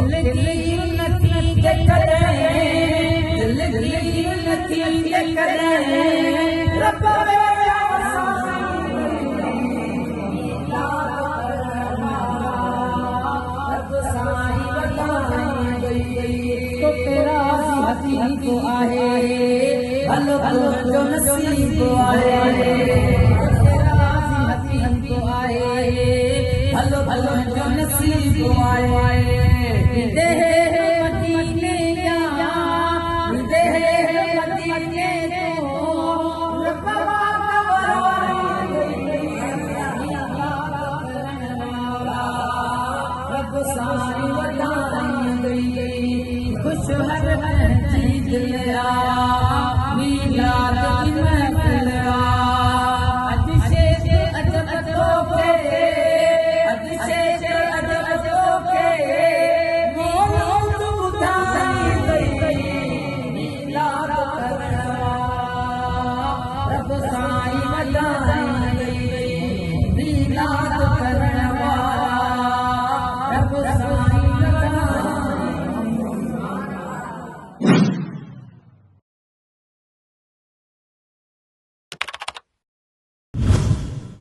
दिल की उन्नति के करें, दिल की उन्नति के करें, रब तो तेरा हसी को आहे, भलो भलो जो नसीब आहे, तेरा हसी को आहे, भलो भलो जो नसीब आहे। दे मदीने जा, दे मदीने को रब्बा रब सारी वधाई गई, खुश हर चीज लिया, मीलाद की महफिल अज शेख अजब तोखे, अज शेख अजब तोखे, मौलूद बुधाई गई, मीलाद करना रब साई वधाई गई, मीलाद करना रब साई वधाई।